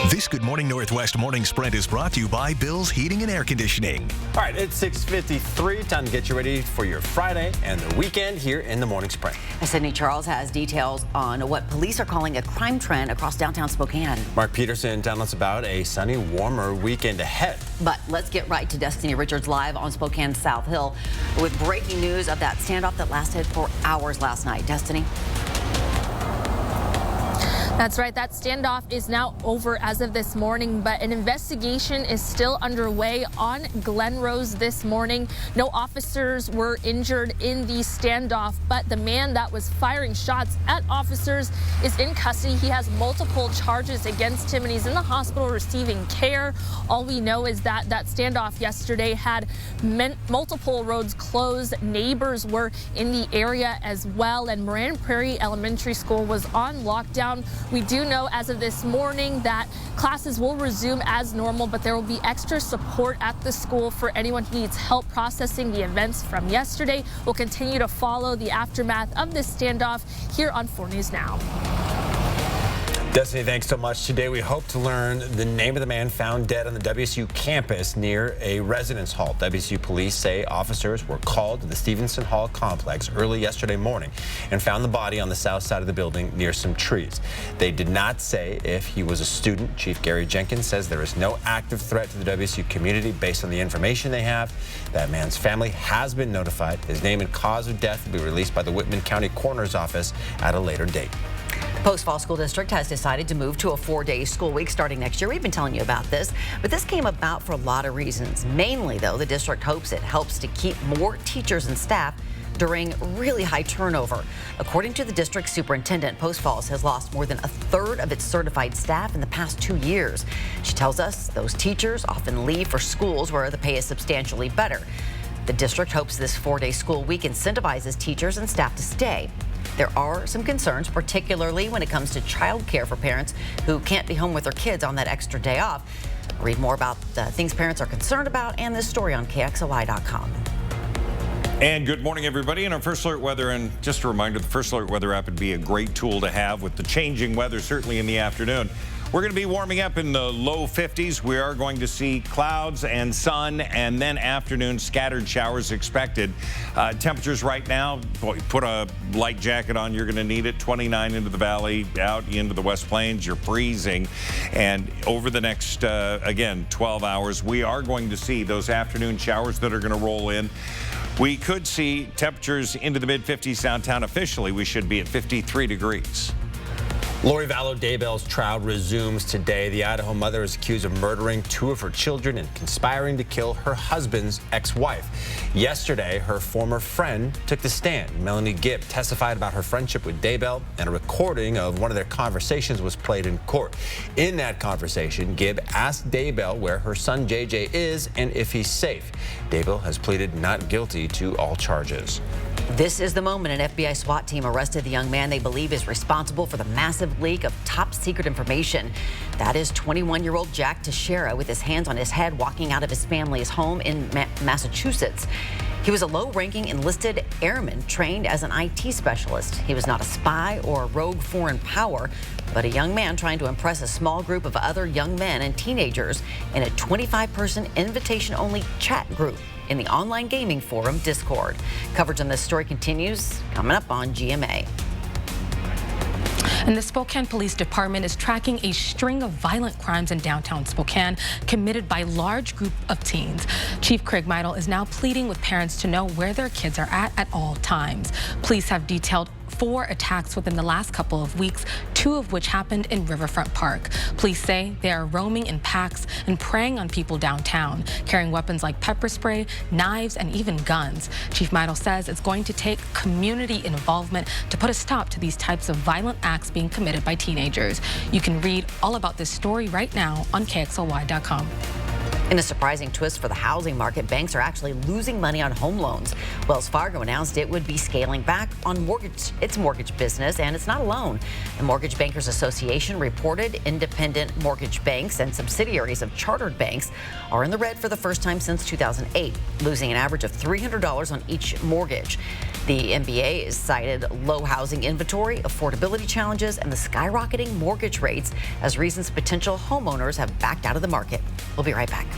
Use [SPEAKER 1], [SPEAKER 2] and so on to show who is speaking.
[SPEAKER 1] This Good Morning Northwest morning sprint is brought to you by Bill's Heating and Air Conditioning.
[SPEAKER 2] All right, it's 6:53. Time to get you ready for your Friday and the weekend here in the morning sprint.
[SPEAKER 3] Sydney Charles has details on what police are calling a crime trend across downtown Spokane.
[SPEAKER 2] Mark Peterson telling us about a sunny, warmer weekend ahead.
[SPEAKER 3] But let's get right to Destiny Richards live on Spokane South Hill with breaking news of that standoff that lasted for hours last night. Destiny?
[SPEAKER 4] That's right. That standoff is now over as of this morning, but an investigation is still underway on Glen Rose this morning. No officers were injured in the standoff, but the man that was firing shots at officers is in custody. He has multiple charges against him, and he's in the hospital receiving care. All we know is that that standoff yesterday had multiple roads closed. Neighbors were in the area as well, and Moran Prairie Elementary School was on lockdown. We do know as of this morning that classes will resume as normal, but there will be extra support at the school for anyone who needs help processing the events from yesterday. We'll continue to follow the aftermath of this standoff here on 4 News Now.
[SPEAKER 2] Destiny, thanks so much. Today we hope to learn the name of the man found dead on the WSU campus near a residence hall. WSU police say officers were called to the Stevenson Hall complex early yesterday morning and found the body on the south side of the building near some trees. They did not say if he was a student. Chief Gary Jenkins says there is no active threat to the WSU community based on the information they have. That man's family has been notified. His name and cause of death will be released by the Whitman County Coroner's Office at a later date.
[SPEAKER 3] Post Falls School District has decided to move to a 4-day school week starting next year. We've been telling you about this, but this came about for a lot of reasons. Mainly, though, the district hopes it helps to keep more teachers and staff during really high turnover. According to the district superintendent, Post Falls has lost more than a third of its certified staff in the past 2 years. She tells us those teachers often leave for schools where the pay is substantially better. The district hopes this 4-day school week incentivizes teachers and staff to stay. There are some concerns, particularly when it comes to child care for parents who can't be home with their kids on that extra day off. Read more about the things parents are concerned about and this story on KXLY.com.
[SPEAKER 5] And good morning, everybody. And our First Alert Weather, and just a reminder, the First Alert Weather app would be a great tool to have with the changing weather, certainly in the afternoon. We're going to be warming up in the low 50s. We are going to see clouds and sun, and then afternoon scattered showers expected. Temperatures right now, boy, put a light jacket on. You're going to need it. 29 into the valley, out into the West Plains. You're freezing. And over the next, again, 12 hours, we are going to see those afternoon showers that are going to roll in. We could see temperatures into the mid-50s downtown. Officially, we should be at 53 degrees.
[SPEAKER 2] Lori Vallow Daybell's trial resumes today. The Idaho mother is accused of murdering 2 of her children and conspiring to kill her husband's ex-wife. Yesterday, her former friend took the stand. Melanie Gibb testified about her friendship with Daybell, and a recording of one of their conversations was played in court. In that conversation, Gibb asked Daybell where her son JJ is and if he's safe. Daybell has pleaded not guilty to all charges.
[SPEAKER 3] This is the moment an FBI SWAT team arrested the young man they believe is responsible for the massive leak of top secret information. That is 21-year-old Jack Teixeira with his hands on his head walking out of his family's home in Massachusetts. He was a low-ranking enlisted airman trained as an IT specialist. He was not a spy or a rogue foreign power, but a young man trying to impress a small group of other young men and teenagers in a 25-person invitation-only chat group in the online gaming forum Discord. Coverage on this story continues coming up on GMA.
[SPEAKER 6] And the Spokane Police Department is tracking a string of violent crimes in downtown Spokane committed by a large group of teens. Chief Craig Meidel is now pleading with parents to know where their kids are at all times. Police have detailed 4 attacks within the last couple of weeks, 2 of which happened in Riverfront Park. Police say they are roaming in packs and preying on people downtown, carrying weapons like pepper spray, knives, and even guns. Chief Meidel says it's going to take community involvement to put a stop to these types of violent acts being committed by teenagers. You can read all about this story right now on KXLY.com.
[SPEAKER 3] In a surprising twist for the housing market, banks are actually losing money on home loans. Wells Fargo announced it would be scaling back on its mortgage business, and it's not alone. The Mortgage Bankers Association reported independent mortgage banks and subsidiaries of chartered banks are in the red for the first time since 2008, losing an average of $300 on each mortgage. The MBA has cited low housing inventory, affordability challenges, and the skyrocketing mortgage rates as reasons potential homeowners have backed out of the market. We'll be right back.